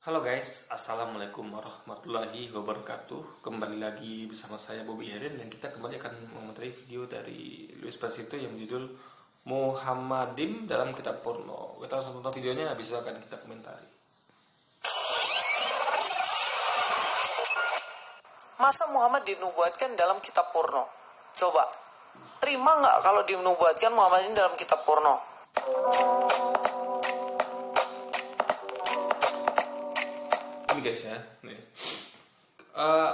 Halo guys, Assalamualaikum warahmatullahi wabarakatuh. Kembali lagi bersama saya Bobby Herin dan kita kembali akan memateri video dari Luis Pasito yang berjudul Muhammadim dalam Kitab Porno. Kita langsung tonton videonya, habis itu akan kita komentari. Masa Muhammad dinubuatkan dalam kitab porno? Coba, terima nggak kalau dinubuatkan Muhammad ini dalam kitab porno? Ini guys ya, nih.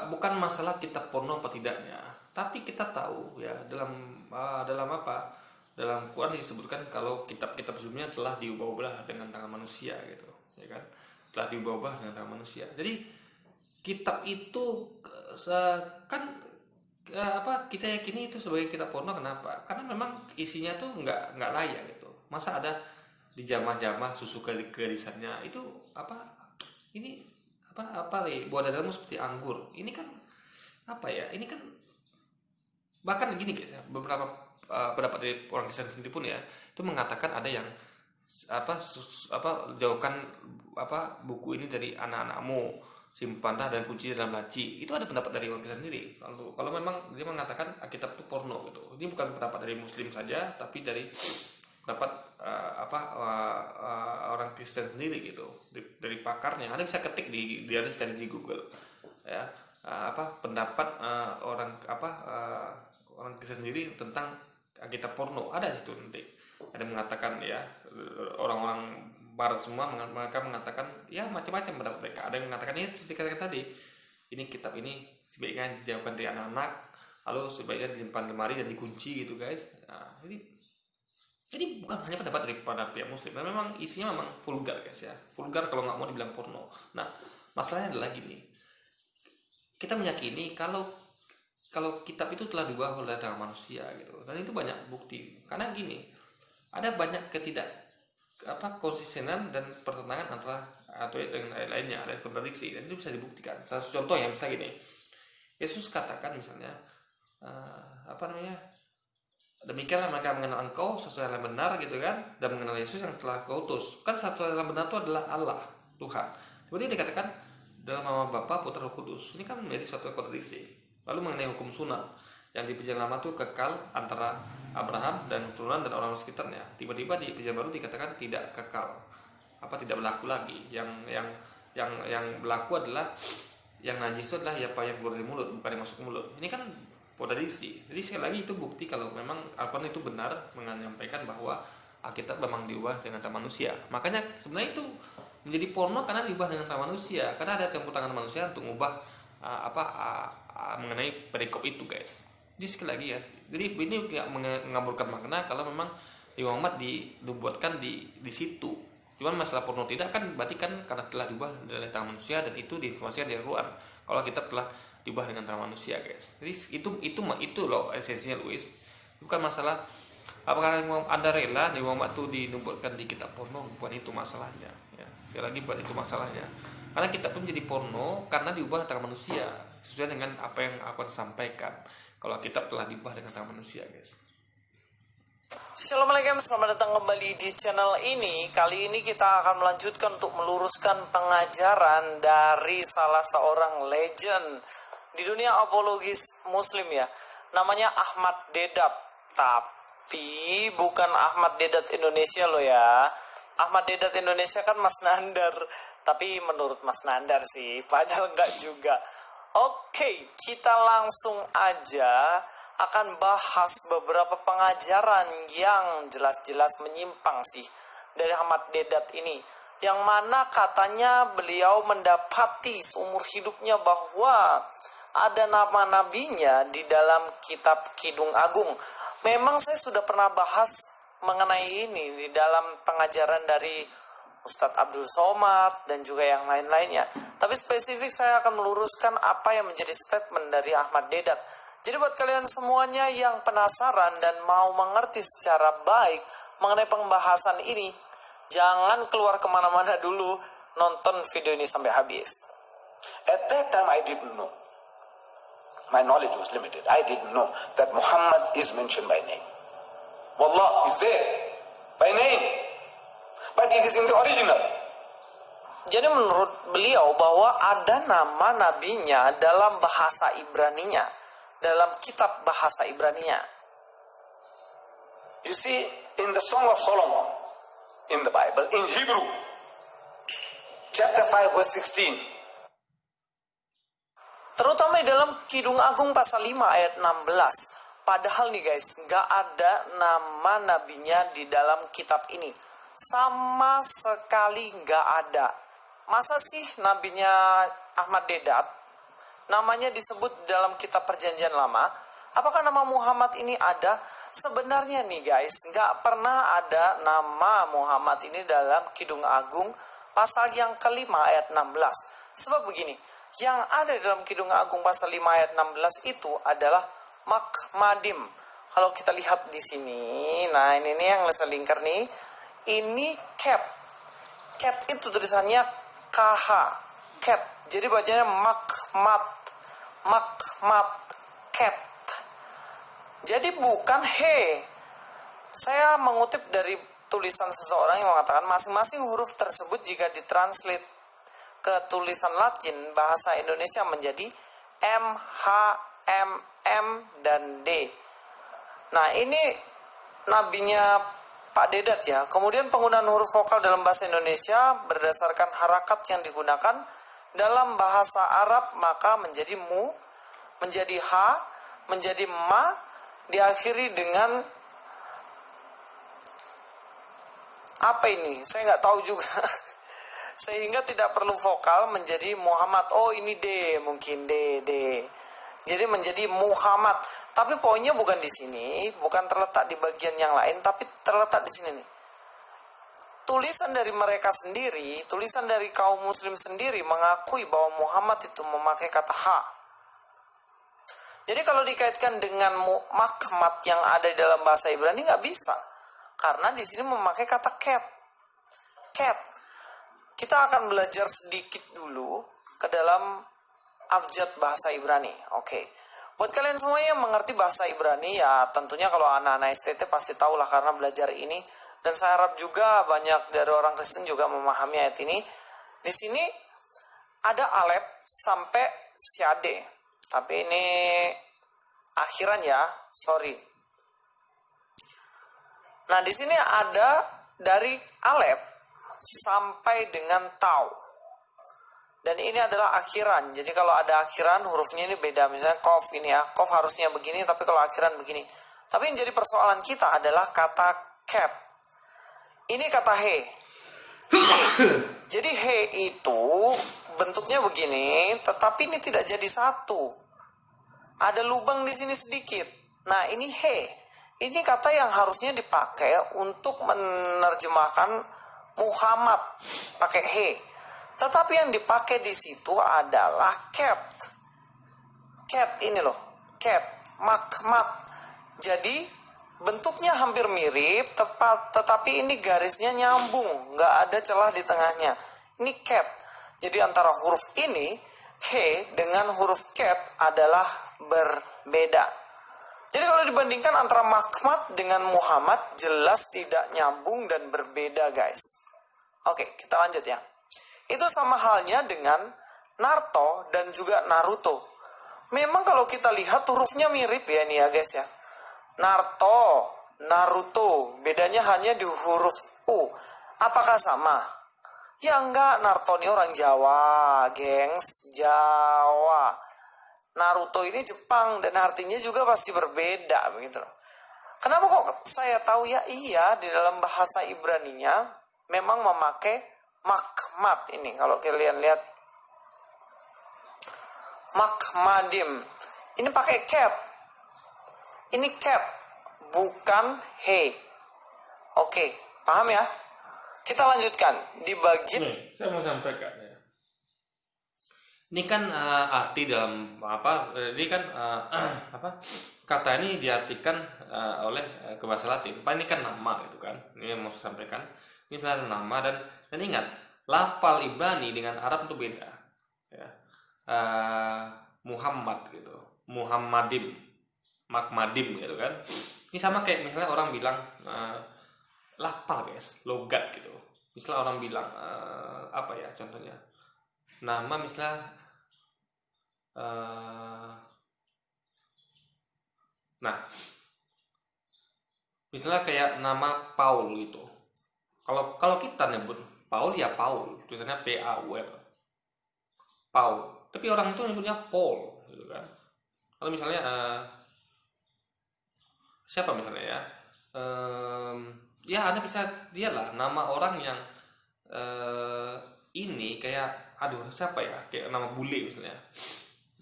Bukan masalah kitab porno apa tidaknya, tapi kita tahu ya dalam apa? Dalam Quran disebutkan kalau kitab-kitab sebelumnya telah diubah-ubah dengan tangan manusia gitu, ya kan? Telah diubah-ubah dengan tangan manusia. Jadi kitab itu kan kita yakini itu sebagai kitab porno. Kenapa? Karena memang isinya tuh nggak layak gitu. Masa ada di jamah-jamah susu kerisannya itu ini buah dadamu seperti anggur. Ini kan ini kan bahkan gini guys ya, beberapa pendapat dari orang Kristen sendiri pun ya itu mengatakan ada yang jauhkan buku ini dari anak-anakmu, simpanlah dan kunci dalam laci. Itu ada pendapat dari orang Kristen sendiri. Kalau memang dia mengatakan Alkitab itu porno gitu, ini bukan pendapat dari Muslim saja, tapi dari pendapat orang Kristen sendiri gitu, dari pakarnya. Anda bisa ketik di ada cari di Google ya, pendapat orang Kristen sendiri tentang Alkitab porno, ada di situ nanti. Ada mengatakan ya, orang-orang barat semua mereka mengatakan ya macam-macam pendapat mereka. Ada yang mengatakan ini seperti kata tadi, ini kitab ini sebaiknya dijauhkan dari anak-anak, lalu sebaiknya disimpan di lemari dan dikunci gitu guys. Nah, ini bukan hanya pendapat daripada pihak muslim, nah, memang isinya memang vulgar guys ya, vulgar kalau nggak mau dibilang porno. Nah, masalahnya adalah gini, kita meyakini kalau kitab itu telah diubah oleh tangan manusia gitu, dan itu banyak bukti. Karena gini, ada banyak konsistenan dan pertentangan antara atau dengan lainnya, ada kontradiksi, dan itu bisa dibuktikan. Salah satu contoh yang bisa gini, Yesus katakan misalnya demikianlah mereka mengenal engkau sesuai yang benar gitu kan, dan mengenal Yesus yang telah kau utus. Kan sesuai yang benar itu adalah Allah, Tuhan. Kemudian dikatakan dalam nama Bapa, Putra, Roh Kudus. Ini kan menjadi suatu kontradiksi. Lalu mengenai hukum sunat yang di perjanjian lama itu kekal antara Abraham dan keturunan dan orang sekitarnya. Tiba-tiba di perjanjian baru dikatakan tidak kekal, tidak berlaku lagi. Yang berlaku adalah yang najis itu adalah apa yang keluar dari mulut, bukan yang masuk ke mulut. Ini kan kontradiksi. Jadi sekali lagi itu bukti kalau memang Al-Quran itu benar menyampaikan bahwa Alkitab memang diubah dengan tangan manusia. Makanya sebenarnya itu menjadi porno karena diubah dengan tangan manusia, karena ada campur tangan manusia untuk mengubah mengenai perikop itu guys. Jadi sekali lagi ya, jadi ini nggak mengaburkan makna kalau memang Nabi Muhammad dibuatkan di situ. Cuman masalah porno tidak kan berarti kan karena telah diubah oleh tangan manusia, dan itu diinformasikan dari Quran kalau kita telah diubah dengan tangan manusia guys. Jadi itu loh esensinya Luis. Bukan masalah apakah Anda rela Nabi Muhammad itu dinubuatkan di kitab porno, bukan itu masalahnya ya. Sekali lagi bukan itu masalahnya. Karena kitab itu menjadi porno karena diubah tangan manusia sesuai dengan apa yang aku sampaikan. Kalau kitab telah diubah dengan tangan manusia guys. Assalamualaikum, selamat datang kembali di channel ini. Kali ini kita akan melanjutkan untuk meluruskan pengajaran dari salah seorang legend di dunia apologis muslim ya. Namanya Ahmad Dedat. Tapi bukan Ahmad Dedat Indonesia loh ya. Ahmad Dedat Indonesia kan Mas Nandar. Tapi menurut Mas Nandar sih, padahal enggak juga. Oke, kita langsung aja akan bahas beberapa pengajaran yang jelas-jelas menyimpang sih dari Ahmad Dedat ini, yang mana katanya beliau mendapati seumur hidupnya bahwa ada nama nabinya di dalam kitab Kidung Agung. Memang saya sudah pernah bahas mengenai ini di dalam pengajaran dari Ustadz Abdul Somad dan juga yang lain-lainnya. Tapi spesifik saya akan meluruskan apa yang menjadi statement dari Ahmad Dedat. Jadi buat kalian semuanya yang penasaran dan mau mengerti secara baik mengenai pembahasan ini, jangan keluar kemana-mana dulu, nonton video ini sampai habis. At that time I didn't know. My knowledge was limited. I didn't know that Muhammad is mentioned by name. Wallah is there by name. But it is in the original. Jadi menurut beliau bahwa ada nama nabinya dalam bahasa Ibraninya, dalam kitab bahasa Ibraninya. You see, in the Song of Solomon, in the Bible, in Hebrew, chapter 5, verse 16, Terutama di dalam Kidung Agung pasal 5 ayat 16. Padahal nih guys, gak ada nama nabinya di dalam kitab ini. Sama sekali gak ada. Masa sih nabinya Ahmad Dedat namanya disebut dalam kitab perjanjian lama? Apakah nama Muhammad ini ada? Sebenarnya nih guys, gak pernah ada nama Muhammad ini dalam Kidung Agung pasal yang kelima ayat 16. Sebab begini, yang ada dalam Kidung Agung pasal 5 ayat 16 itu adalah Makmadim. Kalau kita lihat di sini, nah ini nih yang selingkar nih, ini cat. Cat itu tulisannya KH, cat. Jadi bacanya makmat, cat. Jadi bukan he. Saya mengutip dari tulisan seseorang yang mengatakan masing-masing huruf tersebut jika ditranslate ke tulisan Latin bahasa Indonesia menjadi M, H, M, dan D. Nah ini nabinya Pak Dedat ya. Kemudian penggunaan huruf vokal dalam bahasa Indonesia berdasarkan harakat yang digunakan dalam bahasa Arab maka menjadi mu, menjadi ha, menjadi ma, diakhiri dengan apa ini? Saya nggak tahu juga. Sehingga tidak perlu vokal menjadi Muhammad. Oh ini D, mungkin D. Jadi menjadi Muhammad. Tapi poinnya bukan di sini, bukan terletak di bagian yang lain, tapi terletak di sini nih. Tulisan dari mereka sendiri, tulisan dari kaum muslim sendiri mengakui bahwa Muhammad itu memakai kata ha. Jadi kalau dikaitkan dengan makmat yang ada di dalam bahasa Ibrani nggak bisa. Karena di sini memakai kata cat. Cat. Kita akan belajar sedikit dulu ke dalam abjad bahasa Ibrani. Oke. Buat kalian semua yang mengerti bahasa Ibrani ya tentunya kalau anak-anak STT pasti tahulah karena belajar ini. Dan saya harap juga banyak dari orang Kristen juga memahami ayat ini. Di sini ada alef sampai syade. Tapi ini akhiran ya, sorry. Nah di sini ada dari alef sampai dengan tau. Dan ini adalah akhiran. Jadi kalau ada akhiran hurufnya ini beda. Misalnya kof ini ya, kof harusnya begini tapi kalau akhiran begini. Tapi yang jadi persoalan kita adalah kata cap. Ini kata he. Jadi he itu bentuknya begini, tetapi ini tidak jadi satu. Ada lubang di sini sedikit. Nah ini he. Ini kata yang harusnya dipakai untuk menerjemahkan Muhammad pakai he. Tetapi yang dipakai di situ adalah cat. Cat ini loh, cat, makmat. Jadi bentuknya hampir mirip, tetapi ini garisnya nyambung, nggak ada celah di tengahnya. Ini cat. Jadi antara huruf ini, he, dengan huruf cat adalah berbeda. Jadi kalau dibandingkan antara makmat dengan Muhammad, jelas tidak nyambung dan berbeda guys. Oke, kita lanjut ya. Itu sama halnya dengan Naruto dan juga Naruto. Memang kalau kita lihat hurufnya mirip ya nih ya guys ya. Naruto, bedanya hanya di huruf U. Apakah sama? Ya enggak, Naruto ini orang Jawa, gengs, Jawa. Naruto ini Jepang dan artinya juga pasti berbeda begitu. Kenapa kok saya tahu ya? Iya, di dalam bahasa Ibraninya memang memakai makmat ini. Kalau kalian lihat makmadim, ini pakai cat. Ini cat, bukan he. Oke, paham ya? Kita lanjutkan di bagian. Saya mau sampaikan ya. Ini kan arti dalam apa? Ini kan kata ini diartikan oleh ke bahasa Latin. Pak ini kan nama gitu kan. Ini yang mau saya sampaikan. Ini adalah nama dan ingat, lafal Ibrani dengan Arab itu beda. Ya. Muhammad gitu, Muhammadim, Makmadim gitu kan. Ini sama kayak misalnya orang bilang lafal guys, logat gitu. Misal orang bilang apa ya contohnya, nama misalnya nah misalnya kayak nama Paul gitu. Kalau kalau kita nyebut Paul ya Paul, tulisannya Paul, Paul. Tapi orang itu nyebutnya Paul, gitu kan. Kalau misalnya siapa misalnya ya, ya ada bisa dia lah nama orang yang eh, ini kayak aduh siapa ya kayak nama bule misalnya.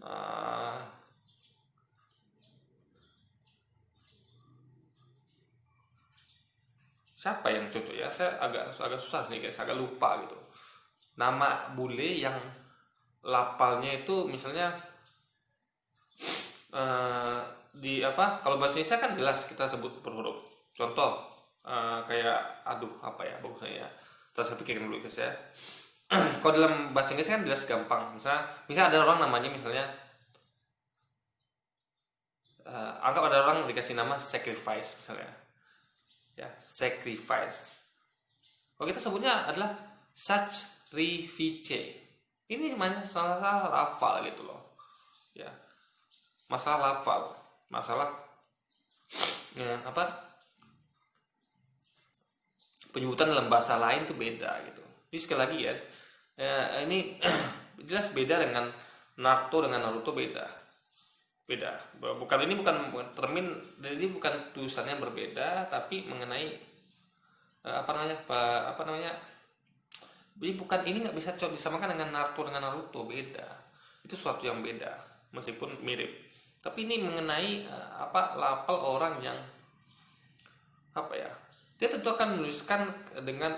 Eh, siapa yang cocok ya? Saya agak agak susah nih guys, agak lupa gitu. Nama bule yang lapalnya itu misalnya eh, di apa? Kalau bahasa Indonesia kan jelas kita sebut per huruf. Contoh kayak aduh apa ya bagusnya ya. Terus saya pikirin dulu guys ya. Kalau dalam bahasa Inggris kan jelas gampang. Misal ada orang namanya misalnya anggap ada orang dikasih nama sacrifice misalnya. Ya, sacrifice. Kalau kita sebutnya adalah sacrifice. Ini masalah lafal gitu loh. Ya, masalah lafal, masalah ya, apa penyebutan dalam bahasa lain tuh beda gitu. Jadi sekali lagi ya, ini jelas beda dengan Naruto dengan Naruto beda. Beda. Bukan ini bukan termin, jadi bukan tulisannya berbeda, tapi mengenai apa namanya? Jadi bukan ini nggak bisa disamakan dengan Naruto beda. Itu suatu yang beda, meskipun mirip. Tapi ini mengenai apa lapel orang yang apa ya? Dia tentu akan menuliskan dengan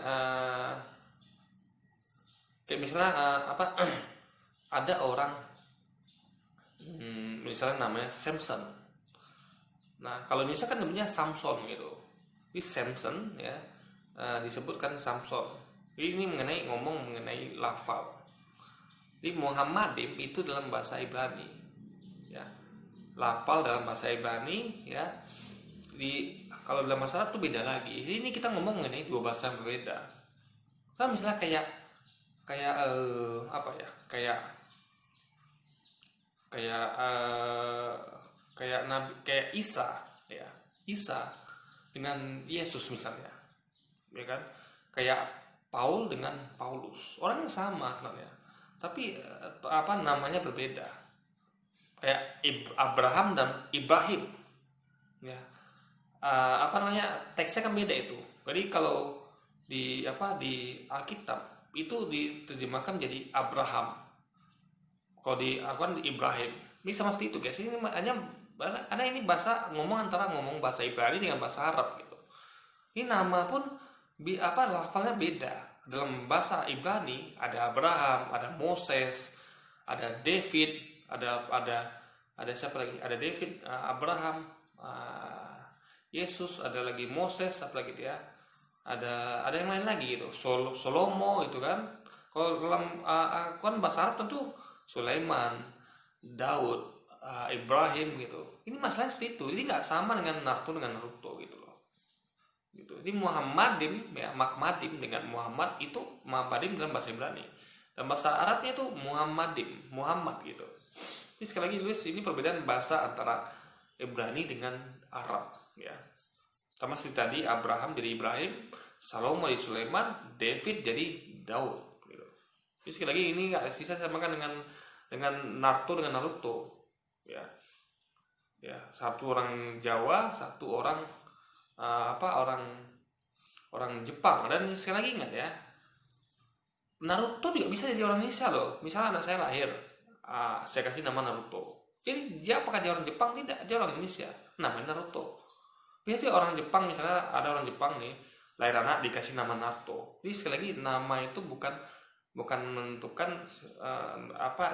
kayak misalnya apa ada orang misalnya namanya Samson. Nah kalau Indonesia kan namanya Samson gitu. Ini Samson ya disebutkan Samson. Ini ngomong mengenai lafal. Jadi Muhammadim itu dalam bahasa Ibrani, ya. Lafal dalam bahasa Ibrani, ya. Kalau dalam bahasa Arab itu beda lagi. Jadi ini kita ngomong mengenai dua bahasa yang berbeda. Kan misalnya kayak apa ya? Kayak Nabi kayak Isa, ya. Isa dengan Yesus misalnya, ya kan? Kayak Paul dengan Paulus, orangnya sama sebenarnya, tapi apa namanya berbeda. Kayak Abraham dan Ibrahim, ya. Apa namanya teksnya kan beda itu. Jadi kalau di di Alkitab itu diterjemahkan jadi Abraham, kalau di Al-Quran di Ibrahim. Ini sama seperti itu guys. Ini hanya karena ini ngomong bahasa Ibrani dengan bahasa Arab gitu. Ini nama pun lafalnya beda. Dalam bahasa Ibrani ada Abraham, ada Moses, ada David, ada siapa lagi? Ada David, Abraham, Yesus, ada lagi Moses, apa lagi dia? Ada yang lain lagi gitu. Solomo gitu kan. Kalau dalam kan bahasa Arab tentu Sulaiman, Daud, Ibrahim gitu. Ini masalahnya seperti itu. Ini nggak sama dengan Naruto gitu loh. Gitu. Jadi Muhammadim ya Makmadim dengan Muhammad itu Muhammadim dalam bahasa Ibrani. Dalam bahasa Arabnya itu Muhammadim, Muhammad gitu. Ini sekali lagi tulis ini perbedaan bahasa antara Ibrani dengan Arab ya. Sama seperti tadi Abraham jadi Ibrahim, Salomo jadi Sulaiman, David jadi Daud gitu. Jadi sekali lagi ini nggak bisa samakan dengan Naruto ya. Ya, satu orang Jawa, satu orang orang Jepang. Dan sekali lagi ingat ya, Naruto juga bisa jadi orang Indonesia loh. Misalnya anak saya lahir, saya kasih nama Naruto. Jadi dia apakah dia orang Jepang? Tidak, dia orang Indonesia. Namanya Naruto. Biasanya orang Jepang, misalnya ada orang Jepang nih lahir anak dikasih nama Naruto. Jadi sekali lagi nama itu bukan menentukan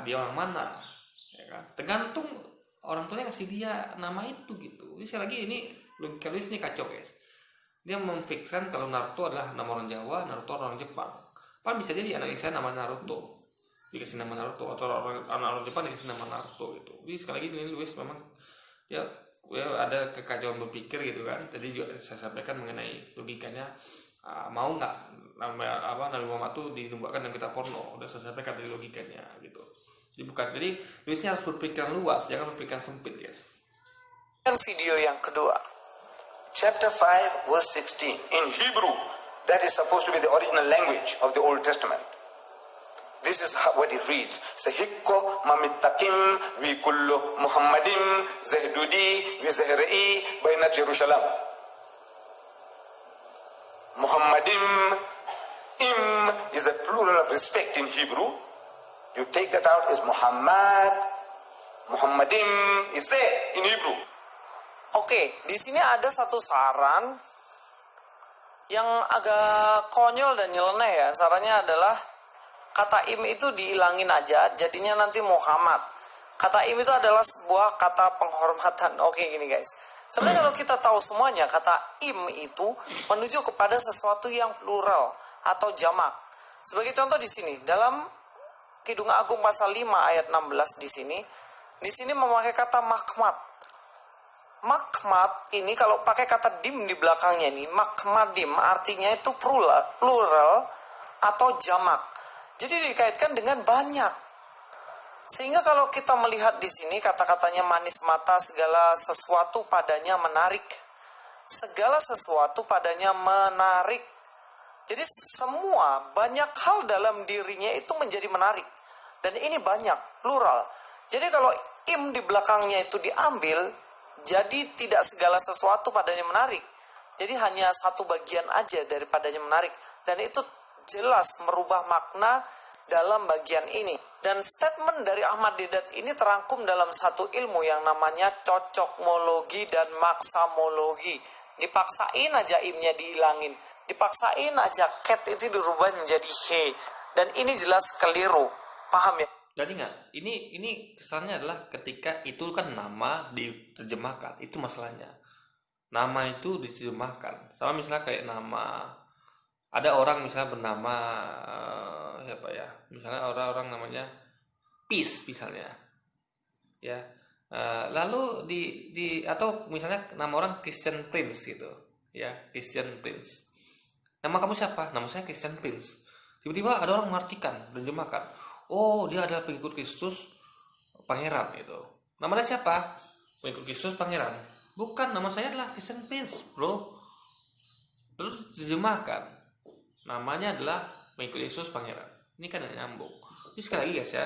dia orang mana, ya kan? Tergantung orang tuanya kasih dia nama itu gitu. Jadi sekali lagi ini logika ini kacau guys. Dia memfikskan kalau Naruto adalah nama orang Jawa, Naruto orang Jepang. Kan bisa jadi anak saya nama Naruto dikasih nama Naruto, atau orang Jepang dikasih nama Naruto gitu. Jadi sekali lagi ini Luis memang ya ada kekacauan berpikir gitu kan. Tadi juga saya sampaikan mengenai logikanya mau nggak Nabi Muhammad itu dinubuatkan dan kita porno. Udah saya sampaikan dari logikanya gitu. Jadi nulisnya harus berpikiran luas, jangan berpikiran sempit, guys. Dan video yang kedua. Chapter 5, verse 16. In Hebrew, that is supposed to be the original language of the Old Testament. This is what it reads. Sehikko mamittakim vi kullu Muhammadim zahdudi vi zahri'i baina Jerusalem. Muhammadim, im is a plural of respect in Hebrew. You take that out is Muhammad. Muhammadim is there in Hebrew. Oke, di sini ada satu saran yang agak konyol dan nyeleneh ya. Sarannya adalah kata im itu dihilangin aja, jadinya nanti Muhammad. Kata im itu adalah sebuah kata penghormatan. Oke, gini guys. Sebenarnya kalau kita tahu semuanya, kata im itu menuju kepada sesuatu yang plural atau jamak. Sebagai contoh di sini, dalam Kidung Agung pasal 5 ayat 16 di sini memakai kata makmat. Makmat ini kalau pakai kata dim di belakangnya ini, makmadim artinya itu plural atau jamak. Jadi dikaitkan dengan banyak. Sehingga kalau kita melihat di sini kata-katanya manis mata, segala sesuatu padanya menarik. Segala sesuatu padanya menarik. Jadi semua banyak hal dalam dirinya itu menjadi menarik. Dan ini banyak, plural. Jadi kalau im di belakangnya itu diambil, jadi tidak segala sesuatu padanya menarik. Jadi hanya satu bagian aja daripadanya menarik. Dan itu jelas merubah makna dalam bagian ini. Dan statement dari Ahmad Deedat ini terangkum dalam satu ilmu yang namanya cocokmologi dan maksamologi. Dipaksain aja imnya dihilangin, dipaksain aja cat itu dirubah menjadi he. Dan ini jelas keliru, paham ya? Jadi nggak, ini kesannya adalah ketika itu kan nama diterjemahkan, itu masalahnya. Nama itu diterjemahkan, sama misalnya kayak nama, ada orang misalnya bernama siapa ya, misalnya orang namanya Peace misalnya, ya. Lalu atau misalnya nama orang Christian Prince gitu, ya, Christian Prince. Nama kamu siapa? Nama saya Christian Prince. Tiba-tiba ada orang mengartikan, menerjemahkan, oh dia adalah pengikut Kristus Pangeran gitu. Namanya siapa? Pengikut Kristus Pangeran. Bukan, nama saya adalah Christian Prince, bro. Terus diterjemahkan, namanya adalah pengikut Yesus Pangeran. Ini kan nyambung. Jadi sekali lagi guys ya,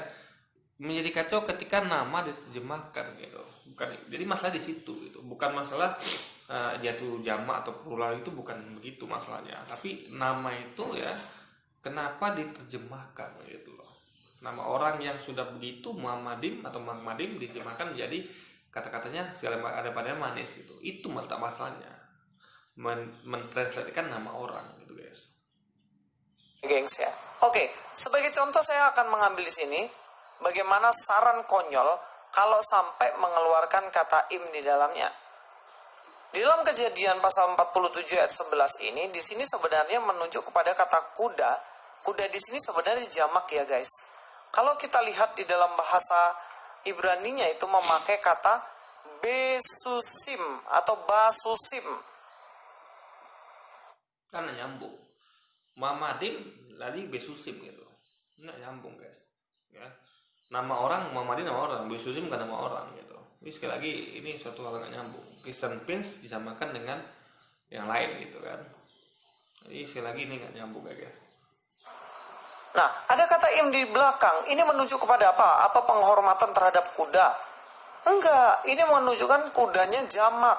menjadi kacau ketika nama diterjemahkan gitu. Bukan, jadi masalah di situ gitu. Bukan masalah dia tuh jamak atau plural, itu bukan begitu masalahnya. Tapi nama itu ya, kenapa diterjemahkan gitu loh. Nama orang yang sudah begitu Muhammadim atau Muhammadim diterjemahkan menjadi kata-katanya segala ada padanya manis gitu. Itu masalahnya. Mentranslatekan nama orang gitu guys. Gengs ya. Oke, sebagai contoh saya akan mengambil di sini bagaimana saran konyol kalau sampai mengeluarkan kata im di dalamnya. Di dalam Kejadian pasal 47 ayat 11 ini, di sini sebenarnya menunjuk kepada kata kuda. Kuda di sini sebenarnya jamak ya guys. Kalau kita lihat di dalam bahasa Ibraninya itu memakai kata besusim atau basusim. Karena nyambung. Muhammadim lagi besusim gitu. Nggak nyambung guys. Ya. Nama orang Muhammadim nama orang, besusim bukan nama orang gitu. Jadi sekali lagi ini suatu hal yang nyambung. Christian Prince disamakan dengan yang lain gitu kan. Jadi sekali lagi ini nggak nyambung guys. Nah, ada kata im di belakang. Ini menunjuk kepada apa? Apa penghormatan terhadap kuda? Enggak, ini menunjukkan kudanya jamak.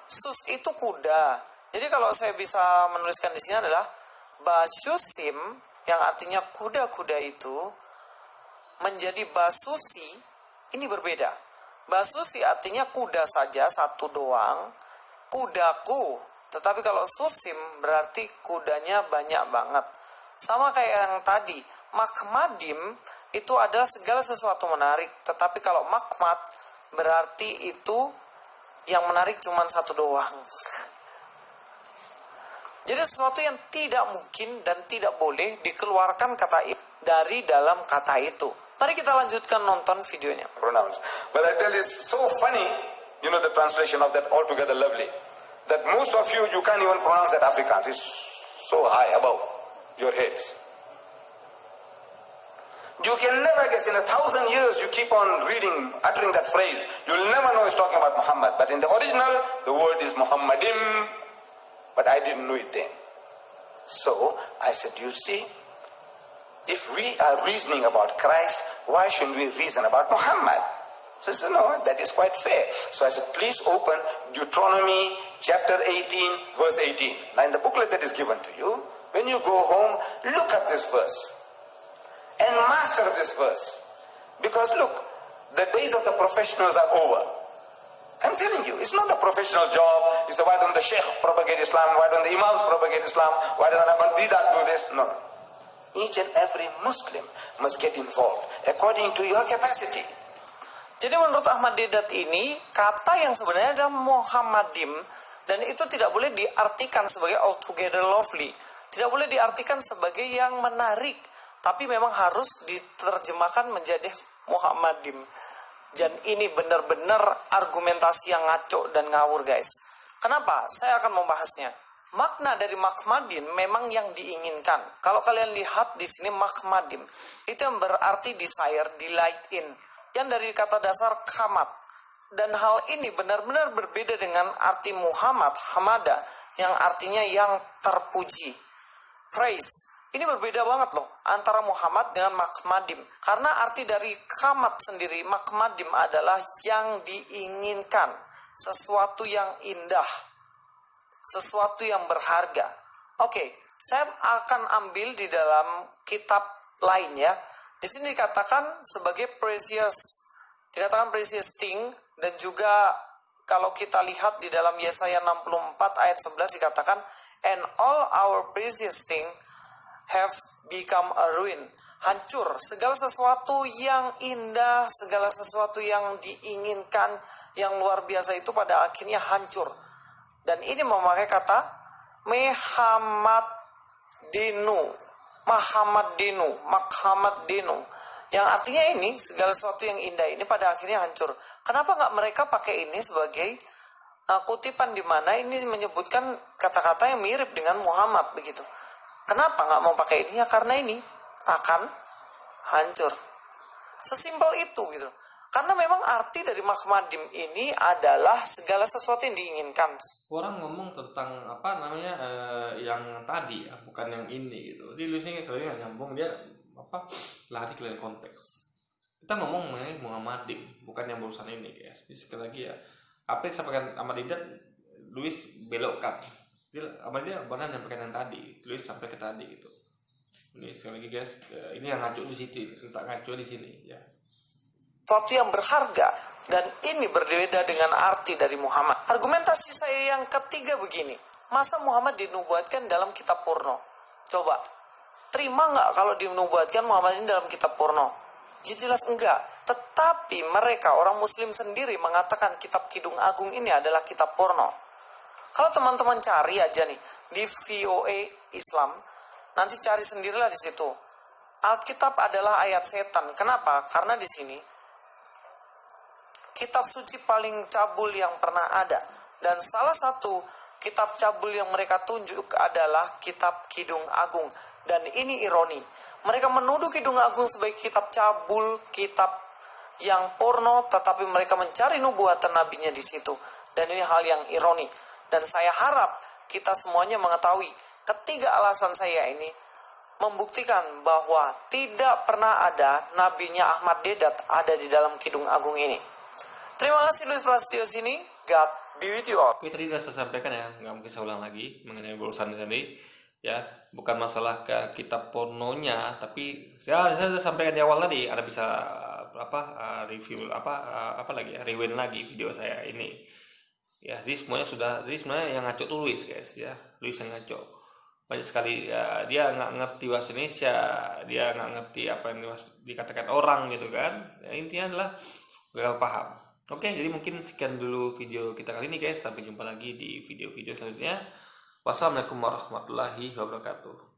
Sus itu kuda. Jadi kalau saya bisa menuliskan di sini adalah basusim, yang artinya kuda-kuda itu menjadi basusi. Ini berbeda. Basusi artinya kuda saja satu doang, kudaku. Tetapi kalau susim berarti kudanya banyak banget. Sama kayak yang tadi, makmadim itu adalah segala sesuatu menarik. Tetapi kalau makmat berarti itu yang menarik cuma satu doang. Jadi sesuatu yang tidak mungkin dan tidak boleh dikeluarkan kata dari dalam kata itu. Mari kita lanjutkan nonton videonya. Pronouns. But I tell you, it's so funny, you know, the translation of that altogether lovely, that most of you can't even pronounce that Afrikaans. It's so high above your heads. You can never guess, in 1,000 years you keep on reading, uttering that phrase, you'll never know it's talking about Muhammad. But in the original, the word is Muhammadim, but I didn't know it then. So I said, you see, if we are reasoning about Christ, why shouldn't we reason about Muhammad? So I said, no, that is quite fair. So I said, please open Deuteronomy chapter 18, verse 18. Now in the booklet that is given to you, when you go home, look at this verse and master this verse. Because look, the days of the professionals are over. I'm telling you, it's not the professional job. You say, why don't the sheikh propagate Islam? Why don't the imams propagate Islam? Why doesn't Ahmadiyya do this? No. Each and every Muslim must get involved according to your capacity. Jadi menurut Ahmad Deedat ini, kata yang sebenarnya adalah Muhammadim, dan itu tidak boleh diartikan sebagai altogether lovely. Tidak boleh diartikan sebagai yang menarik, tapi memang harus diterjemahkan menjadi Muhammadim. Dan ini benar-benar argumentasi yang ngaco dan ngawur, guys. Kenapa? Saya akan membahasnya. Makna dari Muhammadin memang yang diinginkan. Kalau kalian lihat di sini Muhammadim, itu yang berarti desire, delight in, yang dari kata dasar kamat. Dan hal ini benar-benar berbeda dengan arti Muhammad, Hamada, yang artinya yang terpuji, praise. Ini berbeda banget loh antara Muhammad dengan Muhammadim. Karena arti dari kamat sendiri, Muhammadim adalah yang diinginkan, sesuatu yang indah, sesuatu yang berharga. Oke, saya akan ambil di dalam kitab lain ya. Di sini dikatakan sebagai precious, dikatakan precious thing, dan juga kalau kita lihat di dalam Yesaya 64 ayat 11 dikatakan, and all our precious thing have become a ruin. Hancur, segala sesuatu yang indah, segala sesuatu yang diinginkan, yang luar biasa itu pada akhirnya hancur. Dan ini memakai kata Mahamadinu, yang artinya ini segala sesuatu yang indah ini pada akhirnya hancur. Kenapa nggak mereka pakai ini sebagai kutipan di mana ini menyebutkan kata-kata yang mirip dengan Muhammad begitu? Kenapa nggak mau pakai ini? Ya karena ini akan hancur. Sesimpel itu gitu. Karena memang arti dari Muhammadim ini adalah segala sesuatu yang diinginkan. Orang ngomong tentang apa namanya yang tadi ya, bukan yang ini gitu. Di tulisnya sebenarnya nggak nyambung, dia apa lari ke konteks. Kita ngomong mengenai Muhammadim, bukan yang barusan ini guys. Jadi sekali lagi ya, apa yang disampaikan Ahmad Deedat, Luis belokkan. Dia benar nyampaikan yang tadi, Luis sampai ke tadi gitu. Ini sekali lagi guys, ini yang ngaco di situ, tak ngaco di sini ya. Sesuatu yang berharga, dan ini berbeda dengan arti dari Muhammad. Argumentasi saya yang ketiga begini, masa Muhammad dinubuatkan dalam kitab Purno? Coba, terima nggak kalau dinubuatkan Muhammad ini dalam kitab Purno? Ya jelas enggak. Tetapi mereka, orang Muslim sendiri mengatakan kitab Kidung Agung ini adalah kitab Purno. Kalau teman-teman cari aja nih di VOA Islam, nanti cari sendirilah di situ. Alkitab adalah ayat setan. Kenapa? Karena di sini kitab suci paling cabul yang pernah ada. Dan salah satu kitab cabul yang mereka tunjuk adalah kitab Kidung Agung. Dan ini ironi. Mereka menuduh Kidung Agung sebagai kitab cabul, kitab yang porno, tetapi mereka mencari nubuatan nabinya di situ. Dan ini hal yang ironi. Dan saya harap kita semuanya mengetahui ketiga alasan saya ini membuktikan bahwa tidak pernah ada nabinya Ahmad Deedat ada di dalam Kidung Agung ini. Terima kasih Luis Prasetyo sini. God be with you all. Oke, tadi sudah saya sampaikan ya, nggak mungkin saya ulang lagi mengenai barusan tadi ya, bukan masalah ke kitab pornonya, tapi ya saya sudah sampaikan di awal tadi, ada bisa review rewind lagi video saya ini ya. Jadi semuanya yang ngaco tuh Luis guys ya, Luis yang ngaco banyak sekali ya. Dia nggak ngerti bahasa Indonesia, dia nggak ngerti apa yang dikatakan orang gitu kan ya, intinya adalah gagal paham. Oke, jadi mungkin sekian dulu video kita kali ini guys. Sampai jumpa lagi di video-video selanjutnya. Wassalamualaikum warahmatullahi wabarakatuh.